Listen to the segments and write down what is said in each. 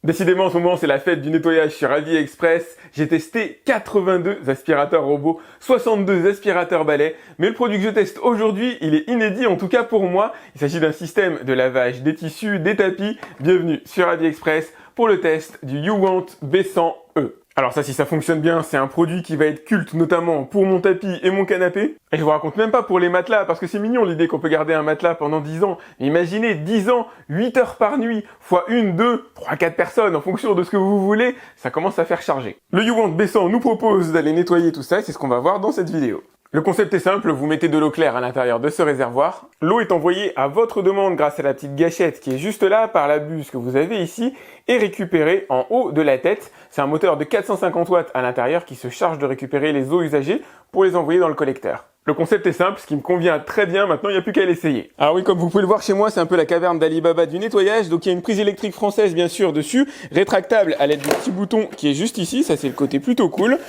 Décidément, en ce moment, c'est la fête du nettoyage sur AliExpress. J'ai testé 82 aspirateurs robots, 62 aspirateurs balais, mais le produit que je teste aujourd'hui, il est inédit, en tout cas pour moi. Il s'agit d'un système de lavage des tissus, des tapis. Bienvenue sur AliExpress pour le test du YouWant B100E. Alors ça, si ça fonctionne bien, c'est un produit qui va être culte, notamment pour mon tapis et mon canapé. Et je vous raconte même pas pour les matelas, parce que c'est mignon l'idée qu'on peut garder un matelas pendant 10 ans. Mais imaginez 10 ans, 8 heures par nuit, fois 1, 2, 3, 4 personnes, en fonction de ce que vous voulez, ça commence à faire charger. Le YouWant B100 nous propose d'aller nettoyer tout ça, et c'est ce qu'on va voir dans cette vidéo. Le concept est simple, vous mettez de l'eau claire à l'intérieur de ce réservoir. L'eau est envoyée à votre demande grâce à la petite gâchette qui est juste là par la buse que vous avez ici et récupérée en haut de la tête. C'est un moteur de 450 watts à l'intérieur qui se charge de récupérer les eaux usagées pour les envoyer dans le collecteur. Le concept est simple, ce qui me convient très bien, maintenant il n'y a plus qu'à l'essayer. Alors oui, comme vous pouvez le voir chez moi, c'est un peu la caverne d'Ali Baba du nettoyage, donc il y a une prise électrique française bien sûr dessus, rétractable à l'aide du petit bouton qui est juste ici, ça c'est le côté plutôt cool.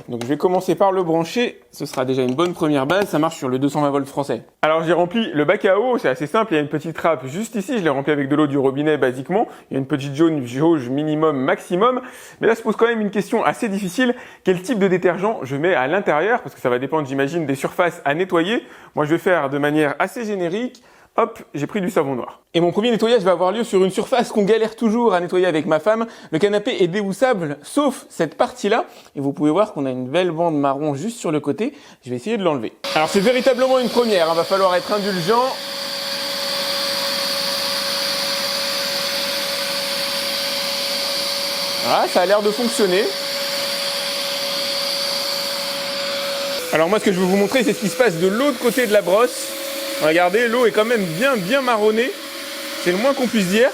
Donc je vais commencer par le brancher, ce sera déjà une bonne première base, ça marche sur le 220 volts français. Alors j'ai rempli le bac à eau, c'est assez simple, il y a une petite trappe juste ici, je l'ai rempli avec de l'eau du robinet basiquement, il y a une petite jauge minimum maximum, mais là se pose quand même une question assez difficile, quel type de détergent je mets à l'intérieur, parce que ça va dépendre j'imagine des surfaces à nettoyer. Moi je vais faire de manière assez générique. Hop, j'ai pris du savon noir. Et mon premier nettoyage va avoir lieu sur une surface qu'on galère toujours à nettoyer avec ma femme. Le canapé est déhoussable, sauf cette partie-là. Et vous pouvez voir qu'on a une belle bande marron juste sur le côté. Je vais essayer de l'enlever. Alors c'est véritablement une première, va falloir être indulgent. Voilà, ça a l'air de fonctionner. Alors moi ce que je vais vous montrer c'est ce qui se passe de l'autre côté de la brosse. Regardez, l'eau est quand même bien marronnée. C'est le moins qu'on puisse dire.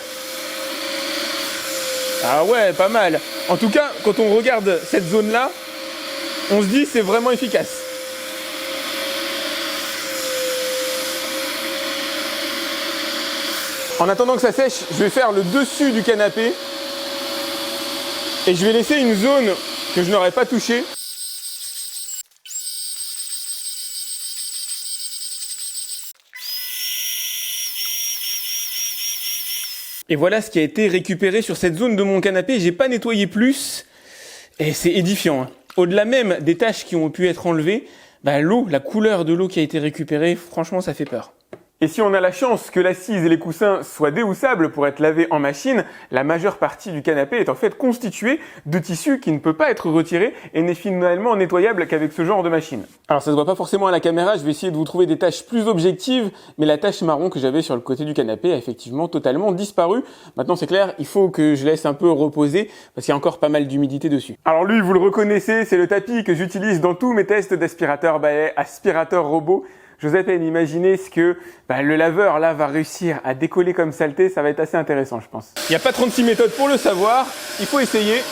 Ah ouais, pas mal. En tout cas, quand on regarde cette zone-là, on se dit c'est vraiment efficace. En attendant que ça sèche, je vais faire le dessus du canapé. Et je vais laisser une zone que je n'aurais pas touchée. Et voilà ce qui a été récupéré sur cette zone de mon canapé. J'ai pas nettoyé plus et c'est édifiant, hein. Au-delà même des taches qui ont pu être enlevées, l'eau, la couleur de l'eau qui a été récupérée, franchement ça fait peur. Et si on a la chance que l'assise et les coussins soient déhoussables pour être lavés en machine, la majeure partie du canapé est en fait constituée de tissu qui ne peut pas être retiré et n'est finalement nettoyable qu'avec ce genre de machine. Alors ça se voit pas forcément à la caméra, je vais essayer de vous trouver des taches plus objectives, mais la tache marron que j'avais sur le côté du canapé a effectivement totalement disparu. Maintenant c'est clair, il faut que je laisse un peu reposer parce qu'il y a encore pas mal d'humidité dessus. Alors lui, vous le reconnaissez, c'est le tapis que j'utilise dans tous mes tests d'aspirateur balai, aspirateur robot. J'ose à peine imaginer ce que le laveur là va réussir à décoller comme saleté, ça va être assez intéressant je pense. Il n'y a pas 36 méthodes pour le savoir, il faut essayer.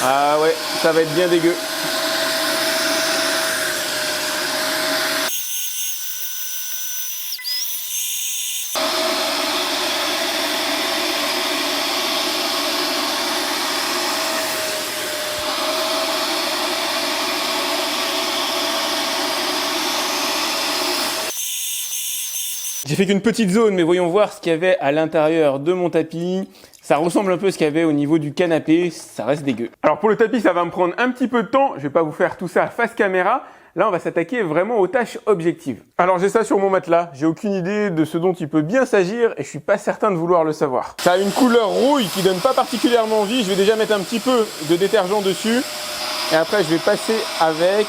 Ah ouais, ça va être bien dégueu. J'ai fait qu'une petite zone, mais voyons voir ce qu'il y avait à l'intérieur de mon tapis. Ça ressemble un peu à ce qu'il y avait au niveau du canapé, ça reste dégueu. Alors pour le tapis, ça va me prendre un petit peu de temps. Je vais pas vous faire tout ça face caméra. Là, on va s'attaquer vraiment aux tâches objectives. Alors j'ai ça sur mon matelas. J'ai aucune idée de ce dont il peut bien s'agir et je suis pas certain de vouloir le savoir. Ça a une couleur rouille qui donne pas particulièrement envie. Je vais déjà mettre un petit peu de détergent dessus. Et après, je vais passer avec...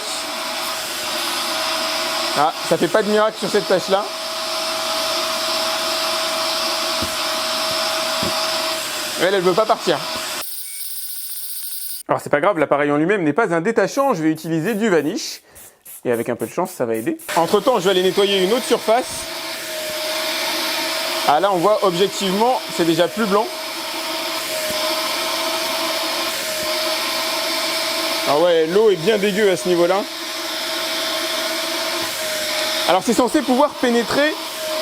Ah, ça fait pas de miracle sur cette tâche-là. Elle veut pas partir. Alors c'est pas grave, l'appareil en lui-même n'est pas un détachant, je vais utiliser du vanish. Et avec un peu de chance, ça va aider. Entre temps, je vais aller nettoyer une autre surface. Ah là, on voit objectivement, c'est déjà plus blanc. Ah ouais, l'eau est bien dégueu à ce niveau-là. Alors c'est censé pouvoir pénétrer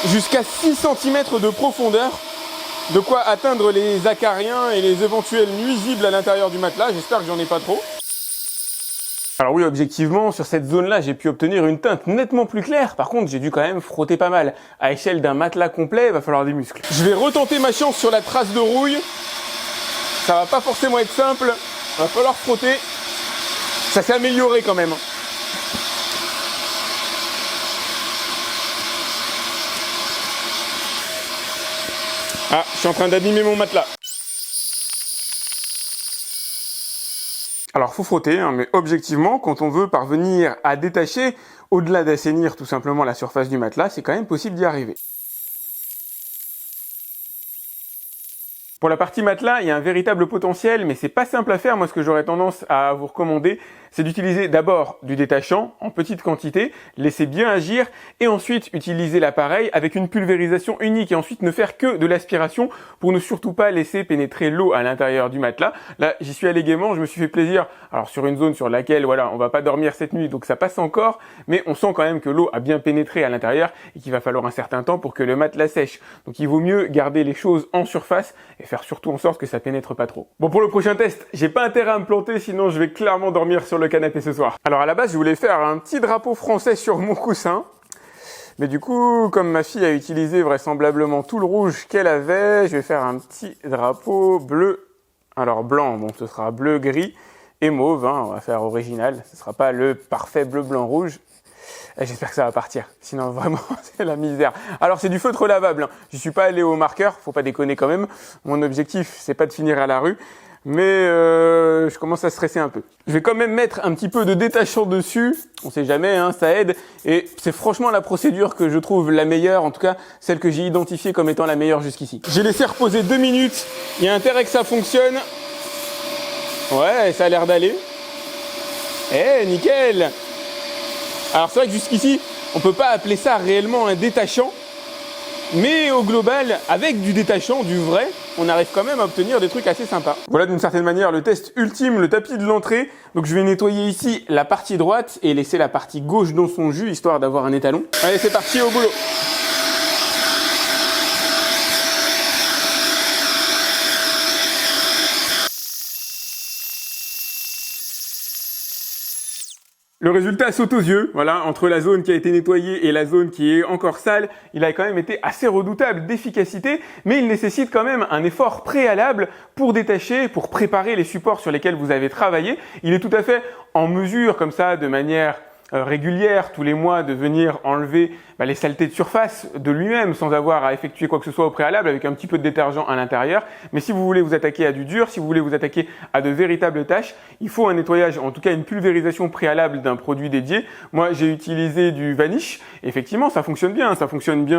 jusqu'à 6 cm de profondeur. De quoi atteindre les acariens et les éventuels nuisibles à l'intérieur du matelas. J'espère que j'en ai pas trop. Alors oui, objectivement, sur cette zone-là, j'ai pu obtenir une teinte nettement plus claire. Par contre, j'ai dû quand même frotter pas mal. À échelle d'un matelas complet, il va falloir des muscles. Je vais retenter ma chance sur la trace de rouille. Ça va pas forcément être simple. Il va falloir frotter. Ça s'est amélioré quand même. Ah, je suis en train d'abîmer mon matelas. Alors, faut frotter, hein, mais objectivement, quand on veut parvenir à détacher, au-delà d'assainir tout simplement la surface du matelas, c'est quand même possible d'y arriver. Pour la partie matelas, il y a un véritable potentiel, mais c'est pas simple à faire. Moi, ce que j'aurais tendance à vous recommander, c'est d'utiliser d'abord du détachant en petite quantité, laisser bien agir, et ensuite utiliser l'appareil avec une pulvérisation unique, et ensuite ne faire que de l'aspiration pour ne surtout pas laisser pénétrer l'eau à l'intérieur du matelas. Là, j'y suis allé gaiement, je me suis fait plaisir. Alors sur une zone sur laquelle, voilà, on va pas dormir cette nuit, donc ça passe encore, mais on sent quand même que l'eau a bien pénétré à l'intérieur et qu'il va falloir un certain temps pour que le matelas sèche. Donc il vaut mieux garder les choses en surface et faire surtout en sorte que ça pénètre pas trop. Bon, pour le prochain test, j'ai pas intérêt à me planter, sinon je vais clairement dormir sur le canapé ce soir. Alors à la base, je voulais faire un petit drapeau français sur mon coussin. Mais du coup, comme ma fille a utilisé vraisemblablement tout le rouge qu'elle avait, je vais faire un petit drapeau bleu. Alors blanc, bon, ce sera bleu, gris et mauve, hein, on va faire original. Ce sera pas le parfait bleu, blanc, rouge. J'espère que ça va partir, sinon vraiment c'est la misère. Alors c'est du feutre lavable, hein. Je suis pas allé au marqueur, faut pas déconner quand même. Mon objectif c'est pas de finir à la rue, mais je commence à stresser un peu. Je vais quand même mettre un petit peu de détachant dessus, on sait jamais, hein, ça aide. Et c'est franchement la procédure que je trouve la meilleure, en tout cas celle que j'ai identifiée comme étant la meilleure jusqu'ici. J'ai laissé reposer 2 minutes, il y a intérêt que ça fonctionne. Ouais, ça a l'air d'aller. Eh, nickel! Alors c'est vrai que jusqu'ici, on peut pas appeler ça réellement un détachant, mais au global, avec du détachant, du vrai, on arrive quand même à obtenir des trucs assez sympas. Voilà d'une certaine manière le test ultime, le tapis de l'entrée. Donc je vais nettoyer ici la partie droite et laisser la partie gauche dans son jus, histoire d'avoir un étalon. Allez, c'est parti, au boulot! Le résultat saute aux yeux, voilà, entre la zone qui a été nettoyée et la zone qui est encore sale, il a quand même été assez redoutable d'efficacité, mais il nécessite quand même un effort préalable pour détacher, pour préparer les supports sur lesquels vous avez travaillé. Il est tout à fait en mesure, comme ça, de manière régulière, tous les mois, de venir enlever les saletés de surface de lui-même sans avoir à effectuer quoi que ce soit au préalable avec un petit peu de détergent à l'intérieur. Mais si vous voulez vous attaquer à du dur, si vous voulez vous attaquer à de véritables tâches, il faut un nettoyage, en tout cas une pulvérisation préalable d'un produit dédié. Moi, j'ai utilisé du Vanish. Effectivement, ça fonctionne bien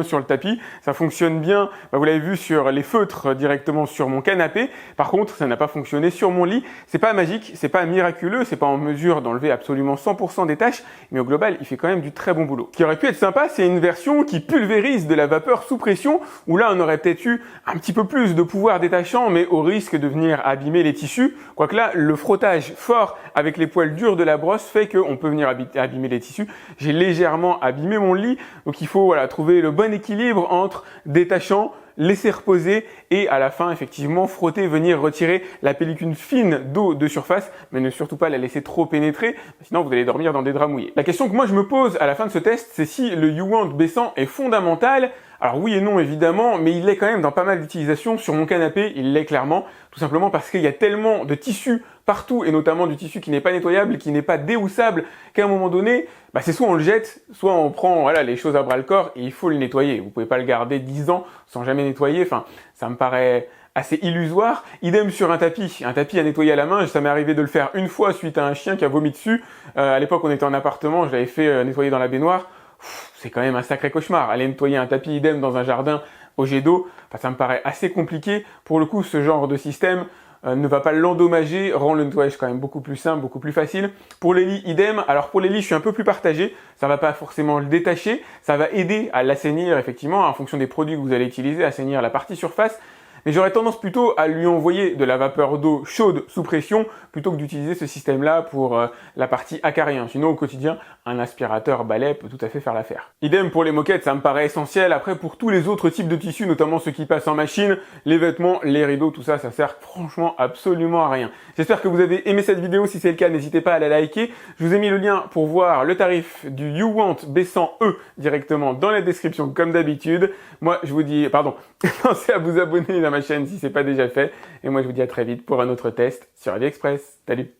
sur le tapis, ça fonctionne bien, vous l'avez vu, sur les feutres directement sur mon canapé. Par contre, ça n'a pas fonctionné sur mon lit. C'est pas magique, c'est pas miraculeux, c'est pas en mesure d'enlever absolument 100% des tâches, mais au global, il fait quand même du très bon boulot. Ce qui aurait pu être sympa, c'est une version qui pulvérise de la vapeur sous pression, où là, on aurait peut-être eu un petit peu plus de pouvoir détachant, mais au risque de venir abîmer les tissus. Quoique là, le frottage fort avec les poils durs de la brosse fait qu'on peut venir abîmer les tissus. J'ai légèrement abîmé mon lit, donc il faut voilà, trouver le bon équilibre entre détachant, laisser reposer et à la fin effectivement frotter, venir retirer la pellicule fine d'eau de surface, mais ne surtout pas la laisser trop pénétrer, sinon vous allez dormir dans des draps mouillés. La question que moi je me pose à la fin de ce test, c'est si le YouWant baissant est fondamental. Alors oui et non évidemment, mais il l'est quand même dans pas mal d'utilisations. Sur mon canapé, il l'est clairement, tout simplement parce qu'il y a tellement de tissu partout, et notamment du tissu qui n'est pas nettoyable, qui n'est pas déhoussable, qu'à un moment donné, c'est soit on le jette, soit on prend les choses à bras le corps et il faut le nettoyer. Vous pouvez pas le garder 10 ans sans jamais nettoyer, enfin ça me paraît assez illusoire. Idem sur un tapis à nettoyer à la main, ça m'est arrivé de le faire une fois suite à un chien qui a vomi dessus. À l'époque on était en appartement, je l'avais fait nettoyer dans la baignoire. C'est quand même un sacré cauchemar. Aller nettoyer un tapis idem dans un jardin au jet d'eau, ça me paraît assez compliqué. Pour le coup, ce genre de système ne va pas l'endommager, rend le nettoyage quand même beaucoup plus simple, beaucoup plus facile. Pour les lits, idem. Alors pour les lits, je suis un peu plus partagé. Ça va pas forcément le détacher. Ça va aider à l'assainir, effectivement, en fonction des produits que vous allez utiliser, assainir la partie surface. Mais j'aurais tendance plutôt à lui envoyer de la vapeur d'eau chaude sous pression plutôt que d'utiliser ce système-là pour la partie acarien. Sinon, au quotidien, un aspirateur balai peut tout à fait faire l'affaire. Idem pour les moquettes, ça me paraît essentiel. Après, pour tous les autres types de tissus, notamment ceux qui passent en machine, les vêtements, les rideaux, tout ça, ça sert franchement absolument à rien. J'espère que vous avez aimé cette vidéo. Si c'est le cas, n'hésitez pas à la liker. Je vous ai mis le lien pour voir le tarif du YouWant B100E directement dans la description comme d'habitude. Moi, je vous dis, pensez à vous abonner à ma chaîne si c'est pas déjà fait. Et moi, je vous dis à très vite pour un autre test sur AliExpress. Salut!